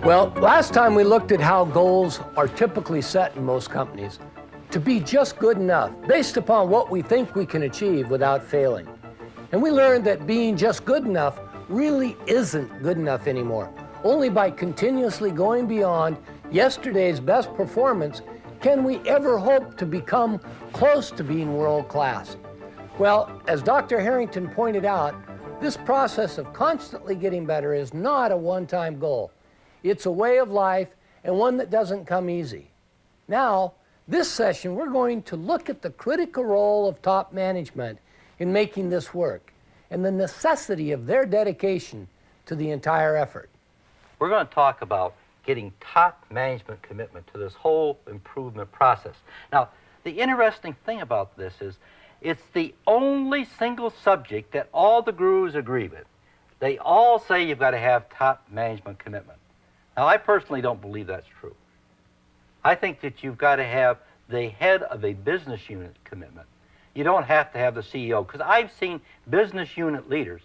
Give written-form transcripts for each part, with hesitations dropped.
Well, last time we looked at how goals are typically set in most companies to be just good enough, based upon what we think we can achieve without failing. And we learned that being just good enough really isn't good enough anymore. Only by continuously going beyond yesterday's best performance can we ever hope to become close to being world class. Well, as Dr. Harrington pointed out, this process of constantly getting better is not a one-time goal. It's a way of life, and one that doesn't come easy. Now, this session, we're going to look at the critical role of top management in making this work, and the necessity of their dedication to the entire effort. We're going to talk about getting top management commitment to this whole improvement process. Now, the interesting thing about this is it's the only single subject that all the gurus agree with. They all say you've got to have top management commitment. Now, I personally don't believe that's true. I think that you've got to have the head of a business unit commitment. You don't have to have the CEO, because I've seen business unit leaders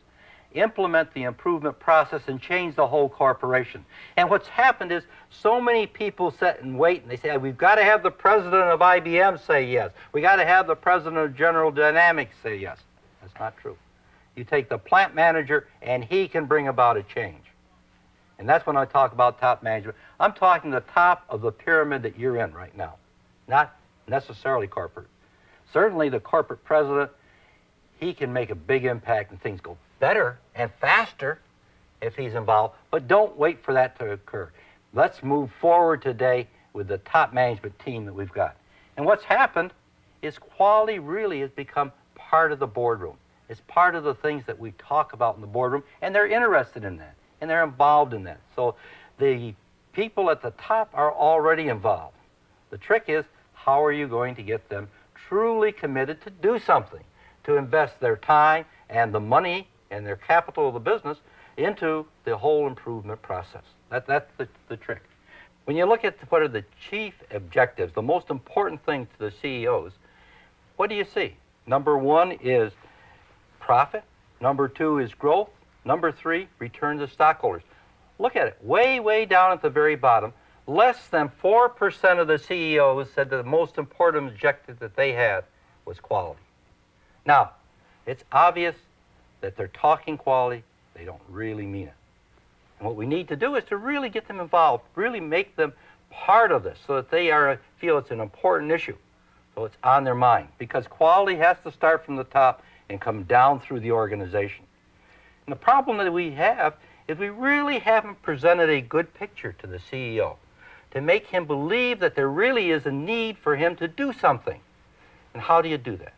implement the improvement process and change the whole corporation. And what's happened is so many people sit and wait, and they say, we've got to have the president of IBM say yes. We got to have the president of General Dynamics say yes. That's not true. You take the plant manager, and he can bring about a change. And that's when I talk about top management. I'm talking the top of the pyramid that you're in right now, not necessarily corporate. Certainly the corporate president, he can make a big impact and things go better and faster if he's involved, but don't wait for that to occur. Let's move forward today with the top management team that we've got. And what's happened is quality really has become part of the boardroom. It's part of the things that we talk about in the boardroom, and they're interested in that. And they're involved in that. So the people at the top are already involved. The trick is, how are you going to get them truly committed to do something, to invest their time and the money and their capital of the business into the whole improvement process? That's the trick. When you look at what are the chief objectives, the most important thing to the CEOs, what do you see? Number one is profit. Number two is growth. Number three, return to stockholders. Look at it, way, way down at the very bottom, less than 4% of the CEOs said that the most important objective that they had was quality. Now, it's obvious that they're talking quality, they don't really mean it. And what we need to do is to really get them involved, really make them part of this so that they feel it's an important issue, so it's on their mind. Because quality has to start from the top and come down through the organization. And the problem that we have is we really haven't presented a good picture to the CEO to make him believe that there really is a need for him to do something. And how do you do that?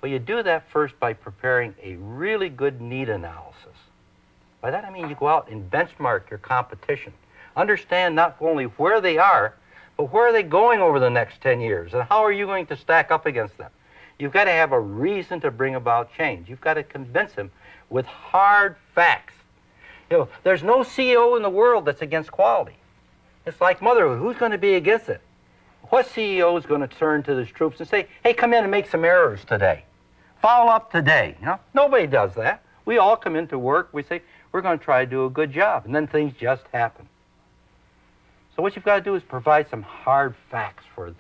Well, you do that first by preparing a really good need analysis. By that I mean you go out and benchmark your competition. Understand not only where they are, but where are they going over the next 10 years, and how are you going to stack up against them? You've got to have a reason to bring about change. You've got to convince him with hard facts. You know, there's no CEO in the world that's against quality. It's like motherhood. Who's going to be against it? What CEO is going to turn to his troops and say, hey, come in and make some errors today? Follow up today. You know, nobody does that. We all come into work, we say, we're going to try to do a good job, and then things just happen. So what you've got to do is provide some hard facts for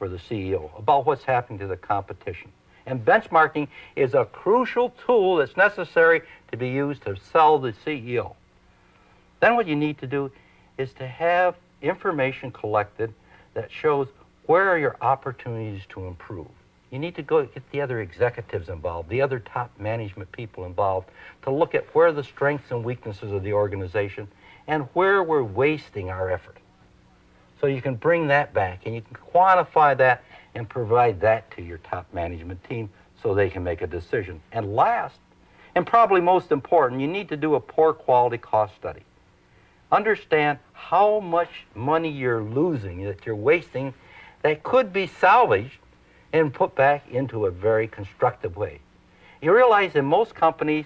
the CEO about what's happening to the competition. And benchmarking is a crucial tool that's necessary to be used to sell the CEO. Then what you need to do is to have information collected that shows where are your opportunities to improve. You need to go get the other executives involved, the other top management people involved, to look at where the strengths and weaknesses of the organization and where we're wasting our effort. So you can bring that back and you can quantify that and provide that to your top management team so they can make a decision. And last, And probably most important, you need to do a poor quality cost study. Understand how much money you're losing, that you're wasting, that could be salvaged and put back into a very constructive way. You realize in most companies,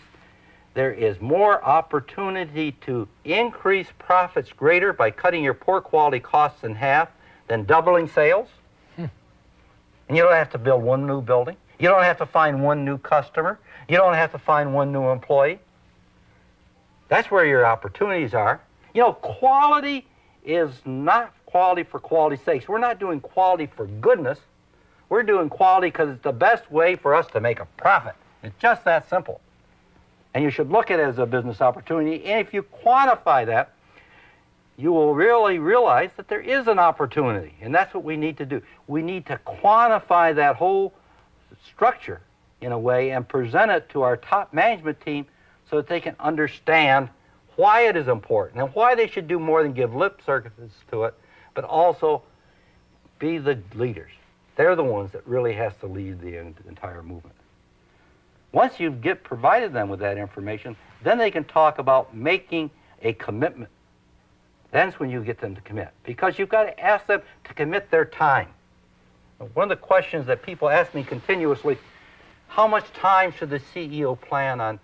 there is more opportunity to increase profits greater by cutting your poor quality costs in half than doubling sales. And you don't have to build one new building. You don't have to find one new customer. You don't have to find one new employee. That's where your opportunities are. You know, quality is not quality for quality's sake. We're not doing quality for goodness. We're doing quality because it's the best way for us to make a profit. It's just that simple. And you should look at it as a business opportunity. And if you quantify that, you will really realize that there is an opportunity. And that's what we need to do. We need to quantify that whole structure in a way and present it to our top management team so that they can understand why it is important and why they should do more than give lip service to it, but also be the leaders. They're the ones that really has to lead the entire movement. Once you get provided them with that information, then they can talk about making a commitment. That's when you get them to commit, because you've got to ask them to commit their time. One of the questions that people ask me continuously, how much time should the CEO plan on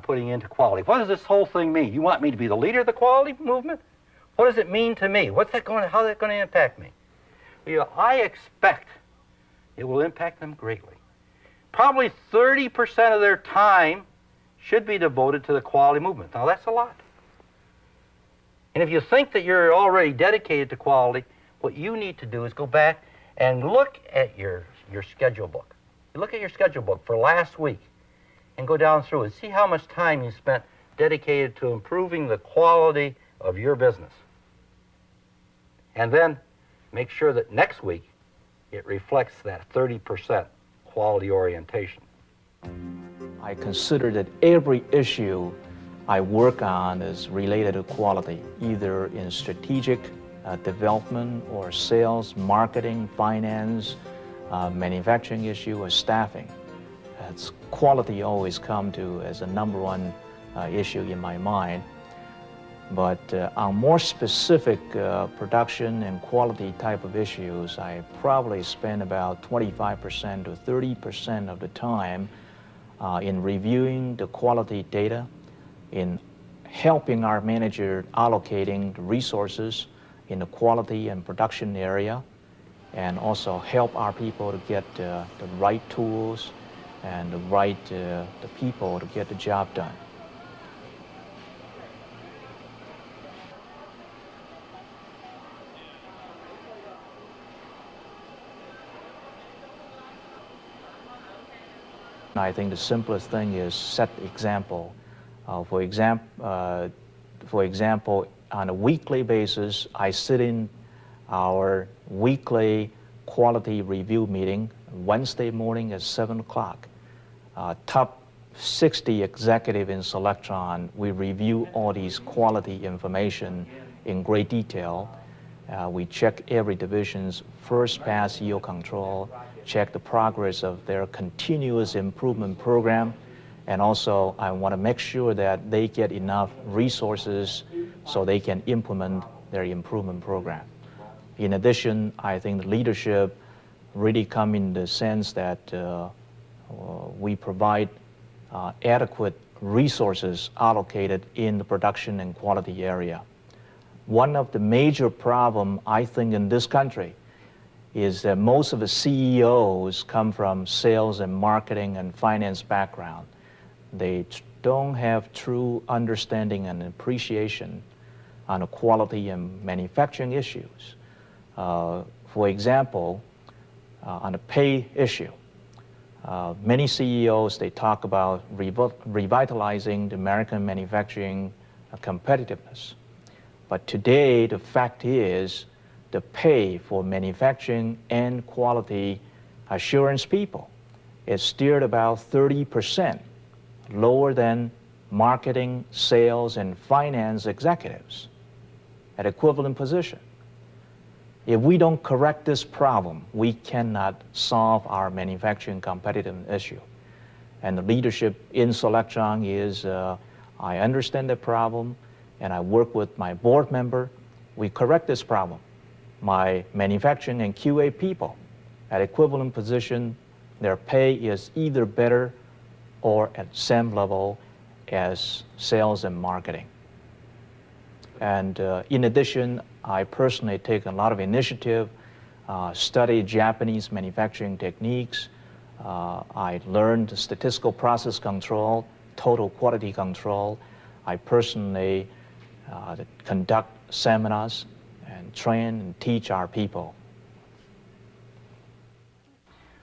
putting into quality? What does this whole thing mean? You want me to be the leader of the quality movement? What does it mean to me? How's that going to impact me? Well, I expect it will impact them greatly. Probably 30% of their time should be devoted to the quality movement. Now, that's a lot. And if you think that you're already dedicated to quality, what you need to do is go back and look at your schedule book. You look at your schedule book for last week and go down through and see how much time you spent dedicated to improving the quality of your business. And then make sure that next week it reflects that 30% quality orientation. I consider that every issue I work on is related to quality, either in strategic development or sales, marketing, finance, manufacturing issue, or staffing. It's quality always come to as a number one issue in my mind. But on more specific production and quality type of issues, I probably spend about 25% to 30% of the time in reviewing the quality data, in helping our manager allocating the resources in the quality and production area, and also help our people to get the right tools and the right the people to get the job done. I think the simplest thing is set example. For example, on a weekly basis, I sit in our weekly quality review meeting Wednesday morning at 7 o'clock. Top 60 executive in Selectron, we review all these quality information in great detail. We check every division's first pass yield control, check the progress of their continuous improvement program, and also I want to make sure that they get enough resources so they can implement their improvement program. In addition, I think the leadership really come in the sense that we provide adequate resources allocated in the production and quality area. One of the major problems, I think, in this country is that most of the CEOs come from sales and marketing and finance background. They don't have true understanding and appreciation on the quality and manufacturing issues. For example, on the pay issue, many CEOs, they talk about revitalizing the American manufacturing competitiveness. But today, the fact is, the pay for manufacturing and quality assurance people is still about 30% lower than marketing, sales, and finance executives at equivalent position. If we don't correct this problem, we cannot solve our manufacturing competitiveness issue. And the leadership in Selectron is I understand the problem, and I work with my board member. We correct this problem. My manufacturing and QA people at equivalent position, their pay is either better or at same level as sales and marketing. And in addition, I personally take a lot of initiative, study Japanese manufacturing techniques. I learned statistical process control, total quality control. I personally conduct seminars and train and teach our people.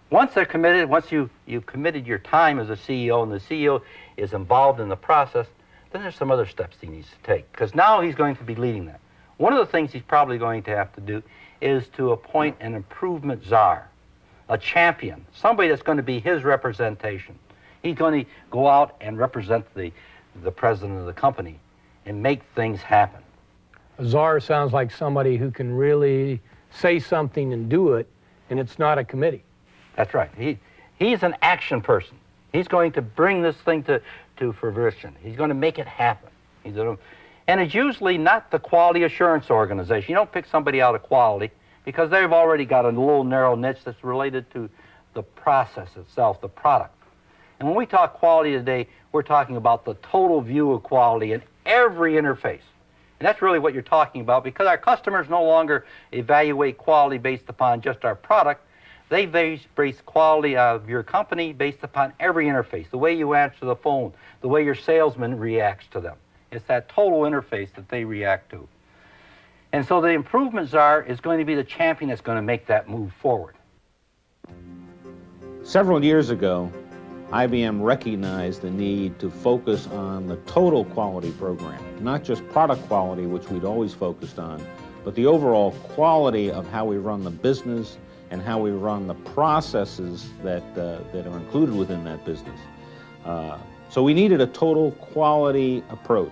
Once they're committed, once you've committed your time as a CEO and the CEO is involved in the process, then there's some other steps he needs to take, because now he's going to be leading that. One of the things he's probably going to have to do is to appoint an improvement czar, a champion, somebody that's going to be his representation. He's going to go out and represent the president of the company and make things happen. A czar sounds like somebody who can really say something and do it, and it's not a committee. That's right. He's an action person. He's going to bring this thing to fruition. He's going to make it happen. And it's usually not the quality assurance organization. You don't pick somebody out of quality because they've already got a little narrow niche that's related to the process itself, the product. And when we talk quality today, we're talking about the total view of quality in every interface. And that's really what you're talking about, because our customers no longer evaluate quality based upon just our product. They base quality of your company based upon every interface, the way you answer the phone, the way your salesman reacts to them. It's that total interface that they react to. And so the improvement czar is going to be the champion that's going to make that move forward. Several years ago, IBM recognized the need to focus on the total quality program, not just product quality, which we'd always focused on, but the overall quality of how we run the business and how we run the processes that are included within that business. So we needed a total quality approach.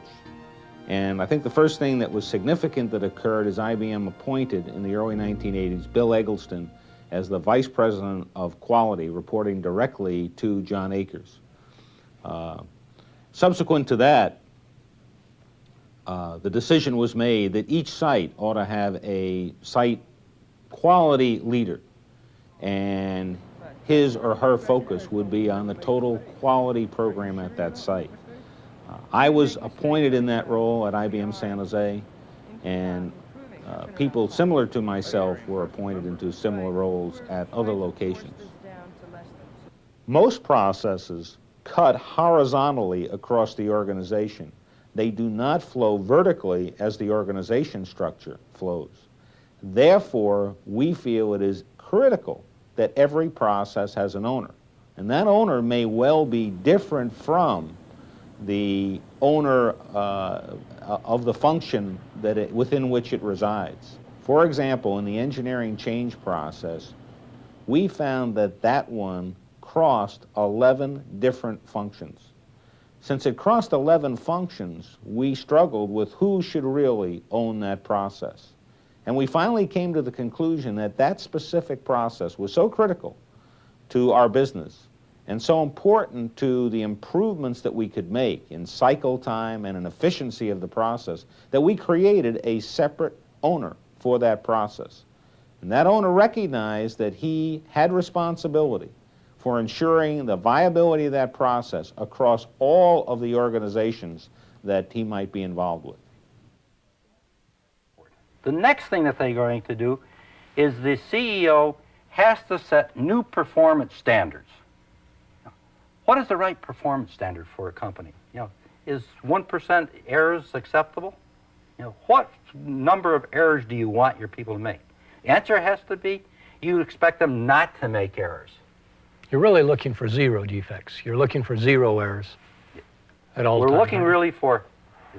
And I think the first thing that was significant that occurred is IBM appointed in the early 1980s Bill Eggleston as the Vice President of Quality, reporting directly to John Akers. Subsequent to that, the decision was made that each site ought to have a site quality leader, and his or her focus would be on the total quality program at that site. I was appointed in that role at IBM San Jose, and people similar to myself were appointed into similar roles at other locations. Most processes cut horizontally across the organization. They do not flow vertically as the organization structure flows. Therefore, we feel it is critical that every process has an owner. And that owner may well be different from the owner of the function within which it resides. For example, in the engineering change process, we found that one crossed 11 different functions. Since it crossed 11 functions, we struggled with who should really own that process. And we finally came to the conclusion that that specific process was so critical to our business and so important to the improvements that we could make in cycle time and in efficiency of the process that we created a separate owner for that process. And that owner recognized that he had responsibility for ensuring the viability of that process across all of the organizations that he might be involved with. The next thing that they're going to do is the CEO has to set new performance standards. What is the right performance standard for a company? Is 1% errors acceptable? What number of errors do you want your people to make? The answer has to be you expect them not to make errors. You're really looking for zero defects. You're looking for zero errors at all times. We're looking really for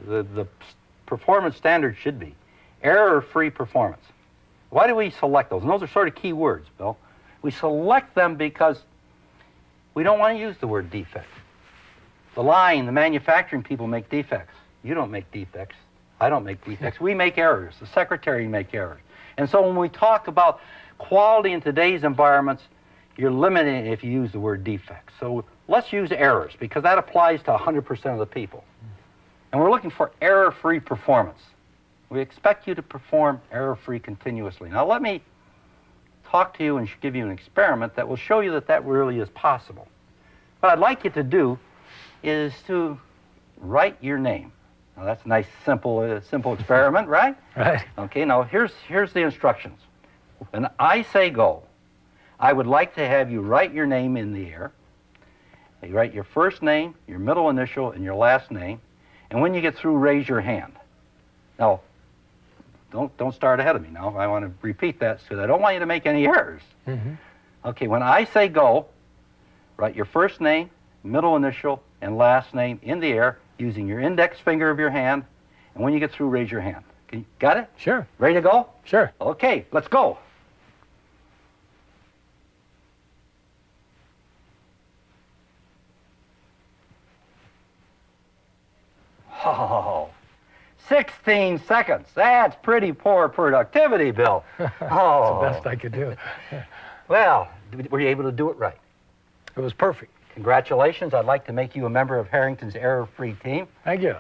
the performance standard should be error-free performance. Why do we select those? And those are sort of key words, Bill. We select them because we don't want to use the word defect. The line, the manufacturing people make defects. You don't make defects. I don't make defects. We make errors. The secretary make errors. And so when we talk about quality in today's environments, you're limiting if you use the word defects. So let's use errors, because that applies to 100% of the people. And we're looking for error-free performance. We expect you to perform error-free continuously. Now let me talk to you and give you an experiment that will show you that that really is possible. What I'd like you to do is to write your name. Now that's a nice, simple experiment, right? Right. Okay, now here's the instructions. When I say go, I would like to have you write your name in the air. You write your first name, your middle initial, and your last name. And when you get through, raise your hand. Now, don't start ahead of me now. I want to repeat that because I don't want you to make any errors. Mm-hmm. Okay, when I say go, write your first name, middle initial, and last name in the air using your index finger of your hand. And when you get through, raise your hand. Got it? Sure. Ready to go? Sure. Okay, let's go. Oh, 16 seconds. That's pretty poor productivity, Bill. Oh. That's the best I could do. Well, were you able to do it right? It was perfect. Congratulations. I'd like to make you a member of Harrington's error-free team. Thank you.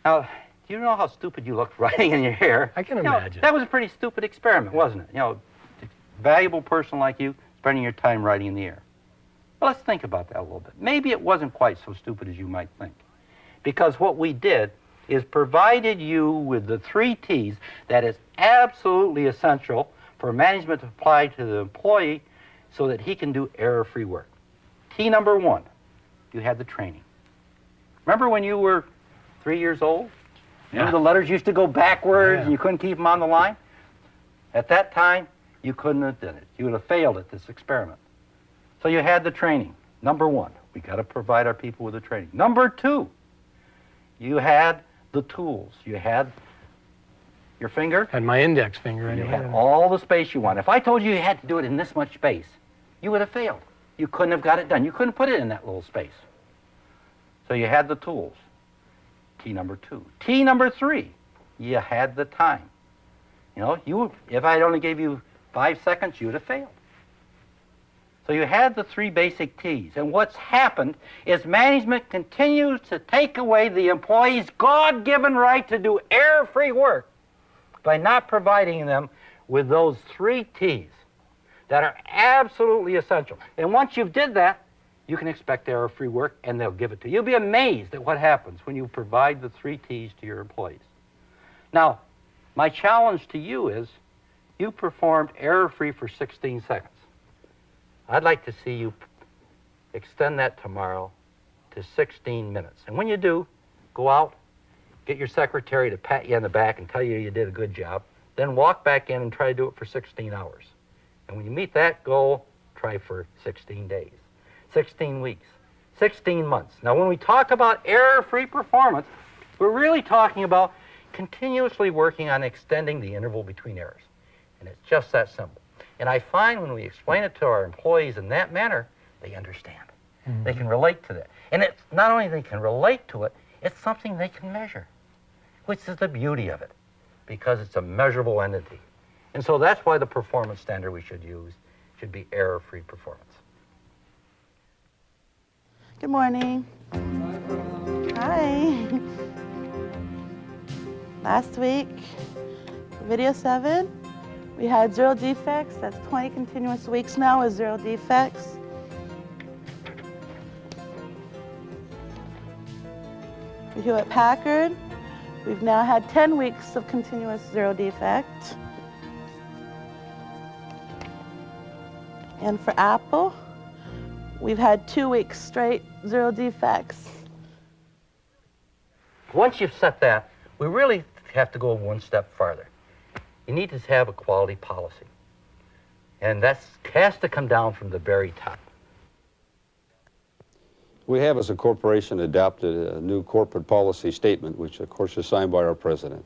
Now, do you know how stupid you looked writing in your hair? I can imagine. That was a pretty stupid experiment, wasn't it? A valuable person like you spending your time writing in the air. Well, let's think about that a little bit. Maybe it wasn't quite so stupid as you might think. Because what we did is provided you with the 3 T's that is absolutely essential for management to apply to the employee so that he can do error-free work. T number 1, you had the training. Remember when you were 3 years old? Remember the letters used to go backwards and you couldn't keep them on the line? At that time, you couldn't have done it. You would have failed at this experiment. So you had the training. Number 1, we got to provide our people with the training. Number 2, you had the tools. You had your finger. Had my index finger You anyway. had all the space you want. If I told you you had to do it in this much space, you would have failed. You couldn't have got it done. You couldn't put it in that little space. So you had the tools. T number 2. T number 3, you had the time. If I had only gave you 5 seconds, you would have failed. So you had the 3 basic T's. And what's happened is management continues to take away the employee's God-given right to do error-free work by not providing them with those 3 T's that are absolutely essential. And once you've did that, you can expect error-free work, and they'll give it to you. You'll be amazed at what happens when you provide the 3 T's to your employees. Now, my challenge to you is you performed error-free for 16 seconds. I'd like to see you extend that tomorrow to 16 minutes. And when you do, go out, get your secretary to pat you on the back and tell you you did a good job, then walk back in and try to do it for 16 hours. And when you meet that goal, try for 16 days, 16 weeks, 16 months. Now, when we talk about error-free performance, we're really talking about continuously working on extending the interval between errors. And it's just that simple. And I find when we explain it to our employees in that manner, they understand. Mm-hmm. They can relate to that. And it's not only they can relate to it, it's something they can measure, which is the beauty of it, because it's a measurable entity. And so that's why the performance standard we should use should be error-free performance. Good morning. Hi. Last week, video 7, we had 0 defects. That's 20 continuous weeks now with 0 defects. For Hewlett-Packard, we've now had 10 weeks of continuous 0 defect. And for Apple, we've had 2 weeks straight 0 defects. Once you've set that, we really have to go 1 step farther. You need to have a quality policy. And that has to come down from the very top. We have, as a corporation, adopted a new corporate policy statement, which, of course, is signed by our president.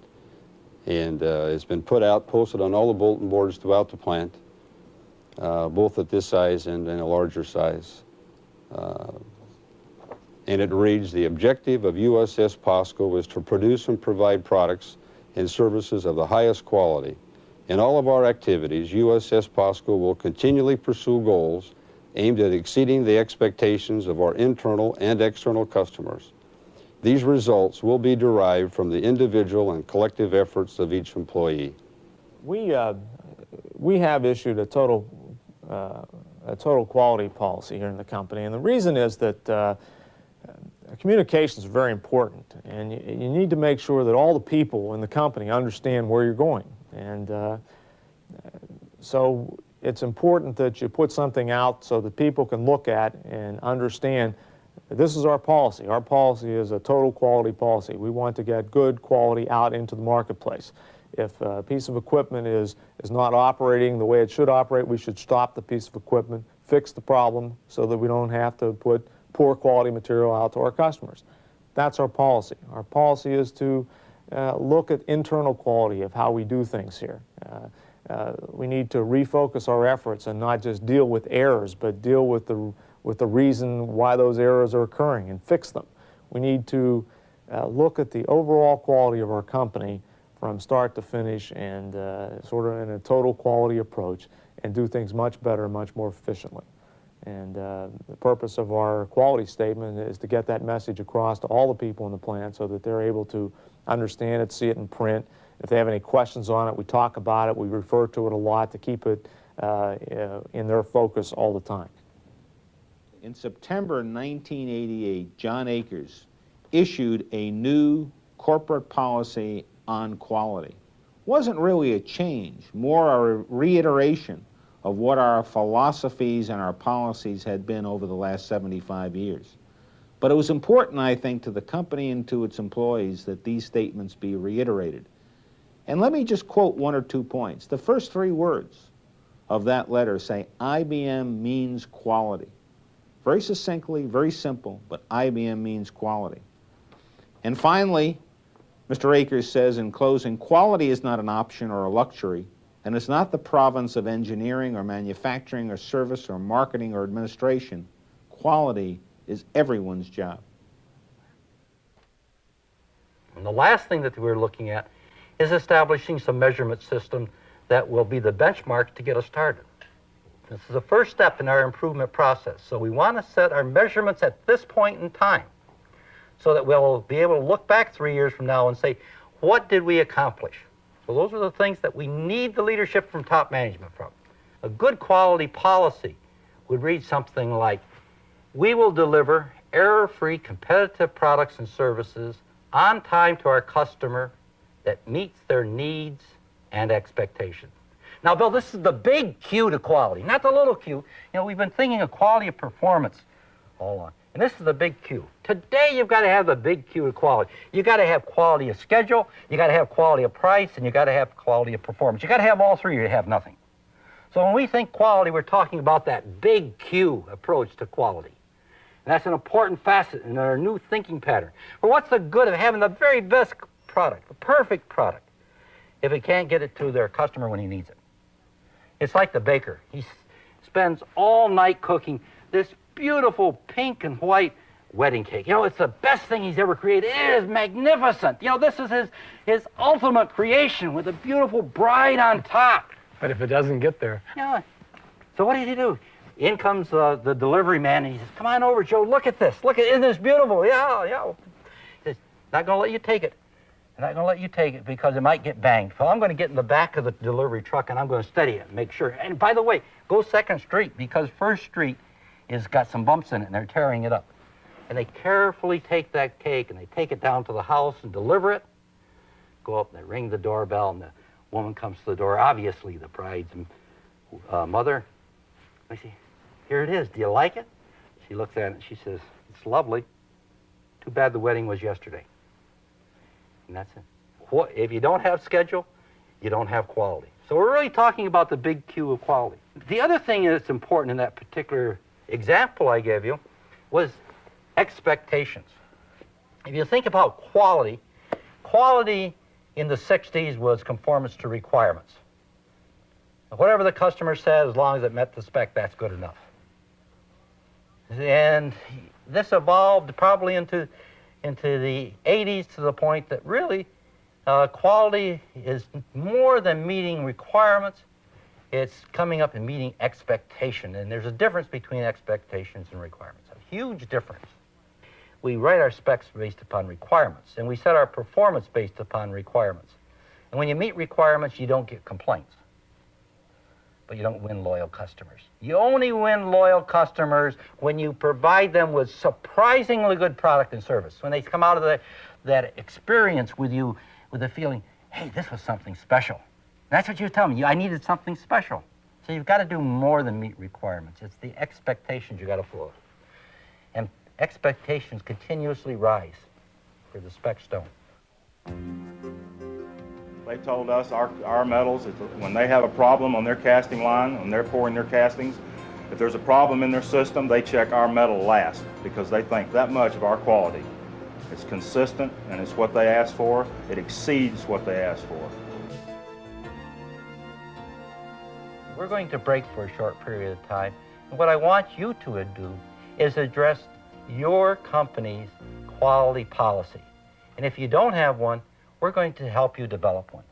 And it's been put out, posted on all the bulletin boards throughout the plant, both at this size and in a larger size. And it reads, the objective of USS POSCO is to produce and provide products and services of the highest quality In all of our activities, USS POSCO will continually pursue goals aimed at exceeding the expectations of our internal and external customers. These results will be derived from the individual and collective efforts of each employee. We have issued a total quality policy here in the company, and the reason is that communications are very important, and you need to make sure that all the people in the company understand where you're going. And so it's important that you put something out so that people can look at and understand that this is our policy. Our policy is a total quality policy. We want to get good quality out into the marketplace. If a piece of equipment is not operating the way it should operate, we should stop the piece of equipment, fix the problem so that we don't have to put poor quality material out to our customers. That's our policy. Our policy is to look at internal quality of how we do things here. We need to refocus our efforts and not just deal with errors, but deal with the reason why those errors are occurring and fix them. We need to look at the overall quality of our company from start to finish and sort of in a total quality approach and do things much better, much more efficiently. And the purpose of our quality statement is to get that message across to all the people in the plant so that they're able to understand it, see it in print. If they have any questions on it, we talk about it. We refer to it a lot to keep it in their focus all the time. In September 1988, John Akers issued a new corporate policy on quality. It wasn't really a change, more a reiteration of what our philosophies and our policies had been over the last 75 years. But it was important, I think, to the company and to its employees that these statements be reiterated. And let me just quote one or 2 points. The first 3 words of that letter say, IBM means quality. Very succinctly, very simple, but IBM means quality. And finally, Mr. Akers says in closing, quality is not an option or a luxury, and it's not the province of engineering or manufacturing or service or marketing or administration. Quality is everyone's job. And the last thing that we're looking at is establishing some measurement system that will be the benchmark to get us started. This is the first step in our improvement process. So we want to set our measurements at this point in time so that we'll be able to look back 3 years from now and say, what did we accomplish? So those are the things that we need the leadership from top management from. A good quality policy would read something like, we will deliver error-free competitive products and services on time to our customer that meets their needs and expectations. Now, Bill, this is the big Q to quality, not the little q. You know, we've been thinking of quality of performance all along. And this is the big Q. Today, you've got to have the big Q of quality. You've got to have quality of schedule, you got to have quality of price, and you got to have quality of performance. You got to have all 3 or you have nothing. So when we think quality, we're talking about that big Q approach to quality. And that's an important facet in our new thinking pattern. But what's the good of having the very best product, the perfect product, if it can't get it to their customer when he needs it? It's like the baker. He spends all night cooking this beautiful pink and white wedding cake. You know, it's the best thing he's ever created. It is magnificent. You know, this is his ultimate creation with a beautiful bride on top. But if it doesn't get there? Yeah. So what does he do? In comes the delivery man, and he says, come on over, Joe, look at this. Look at it, isn't this beautiful? Yeah, yeah. He says, not going to let you take it. I'm not going to let you take it because it might get banged. So I'm going to get in the back of the delivery truck, and I'm going to steady it and make sure. And by the way, go 2nd Street, because 1st Street has got some bumps in it, and they're tearing it up. And they carefully take that cake, and they take it down to the house and deliver it. Go up, and they ring the doorbell, and the woman comes to the door, obviously the bride's mother. I say, here it is. Do you like it? She looks at it, and she says, it's lovely. Too bad the wedding was yesterday. And that's it. If you don't have schedule, you don't have quality. So we're really talking about the big Q of quality. The other thing that's important in that particular example I gave you was expectations. If you think about quality, quality in the 60s was conformance to requirements. Whatever the customer said, as long as it met the spec, that's good enough. And this evolved probably into the 80s to the point that really Quality is more than meeting requirements. It's coming up and meeting expectation. And there's a difference between expectations and requirements, a huge difference. We write our specs based upon requirements, and we set our performance based upon requirements. And when you meet requirements, you don't get complaints, but you don't win loyal customers. You only win loyal customers when you provide them with surprisingly good product and service. When they come out of that experience with you with the feeling, hey, this was something special. That's what you tell me. I needed something special. So you've got to do more than meet requirements. It's the expectations you got to fulfill. And expectations continuously rise for the spec stone. They told us our metals, when they have a problem on their casting line, when they're pouring their castings, if there's a problem in their system, they check our metal last because they think that much of our quality. It's consistent and it's what they asked for. It exceeds what they asked for. We're going to break for a short period of time. And what I want you to do is address your company's quality policy. And if you don't have one, we're going to help you develop one.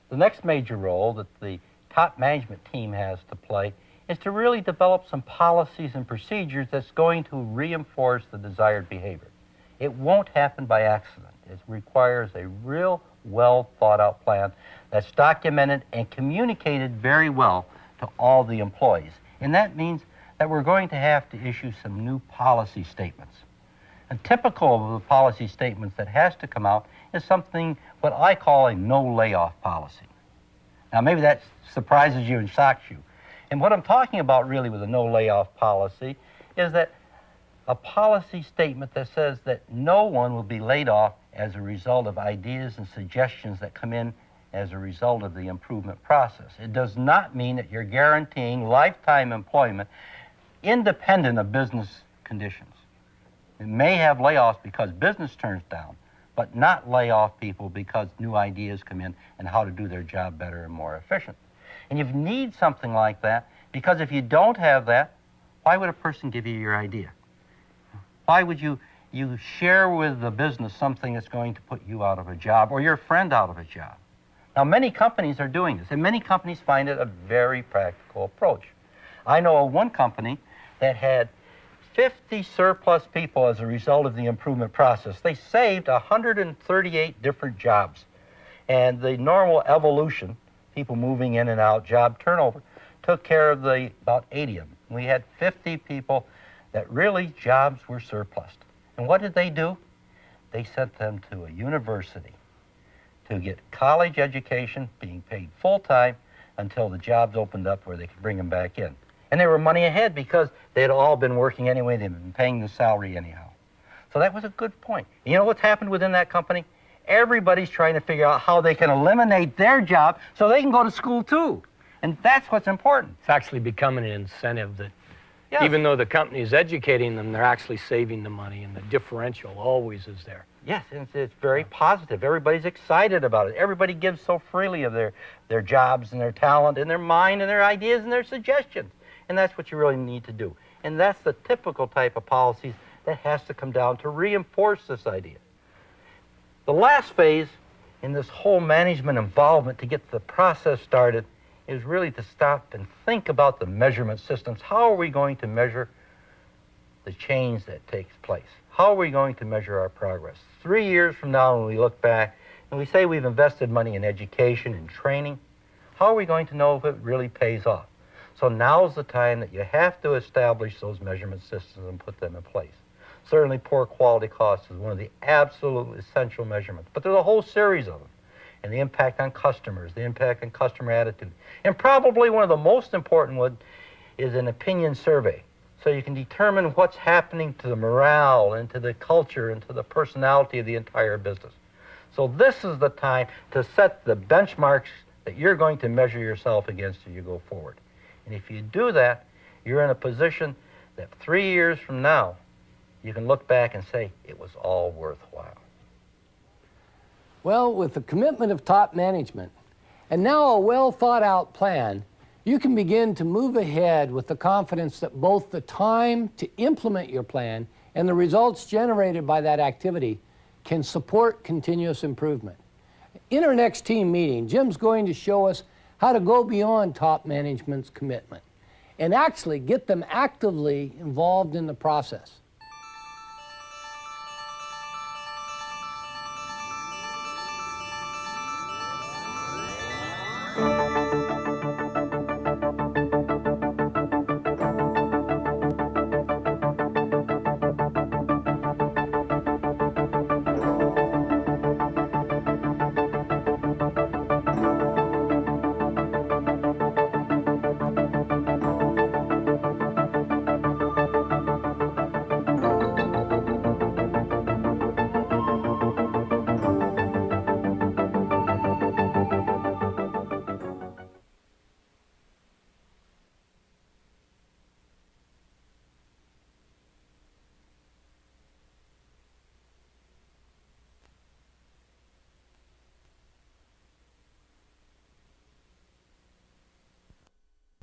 The next major role that the top management team has to play is to really develop some policies and procedures that's going to reinforce the desired behavior. It won't happen by accident. It requires a real well thought out plan that's documented and communicated very well to all the employees. And that means that we're going to have to issue some new policy statements. And typical of the policy statements that has to come out is something what I call a no layoff policy. Now maybe that surprises you and shocks you. And what I'm talking about really with a no layoff policy is that a policy statement that says that no one will be laid off as a result of ideas and suggestions that come in as a result of the improvement process. It does not mean that you're guaranteeing lifetime employment independent of business conditions. It may have layoffs because business turns down, but not lay off people because new ideas come in and how to do their job better and more efficient. And you need something like that, because if you don't have that, why would a person give you your idea? Why would you share with the business something that's going to put you out of a job or your friend out of a job? Now, many companies are doing this, and many companies find it a very practical approach. I know of one company that had 50 surplus people as a result of the improvement process. They saved 138 different jobs. And the normal evolution, people moving in and out, job turnover, took care of about 80 of them. We had 50 people that really jobs were surplus. And what did they do? They sent them to a university to get college education, being paid full-time until the jobs opened up where they could bring them back in. And they were money ahead because they had all been working anyway. They'd been paying the salary anyhow. So that was a good point. You know what's happened within that company? Everybody's trying to figure out how they can eliminate their job so they can go to school too. And that's what's important. It's actually becoming an incentive that Yes. even though the company is educating them, they're actually saving the money, and the differential always is there. Yes, and it's very positive. Everybody's excited about it. Everybody gives so freely of their jobs and their talent and their mind and their ideas and their suggestions. And that's what you really need to do. And that's the typical type of policies that has to come down to reinforce this idea. The last phase in this whole management involvement to get the process started is really to stop and think about the measurement systems. How are we going to measure the change that takes place? How are we going to measure our progress? 3 years from now, when we look back and we say we've invested money in education and training, how are we going to know if it really pays off? So now's the time that you have to establish those measurement systems and put them in place. Certainly poor quality cost is one of the absolute essential measurements, but there's a whole series of them. And the impact on customers, the impact on customer attitude. And probably one of the most important ones is an opinion survey. So you can determine what's happening to the morale and to the culture and to the personality of the entire business. So this is the time to set the benchmarks that you're going to measure yourself against as you go forward. And if you do that, you're in a position that 3 years from now, you can look back and say, it was all worthwhile. Well, with the commitment of top management and now a well-thought-out plan, you can begin to move ahead with the confidence that both the time to implement your plan and the results generated by that activity can support continuous improvement. In our next team meeting, Jim's going to show us how to go beyond top management's commitment and actually get them actively involved in the process.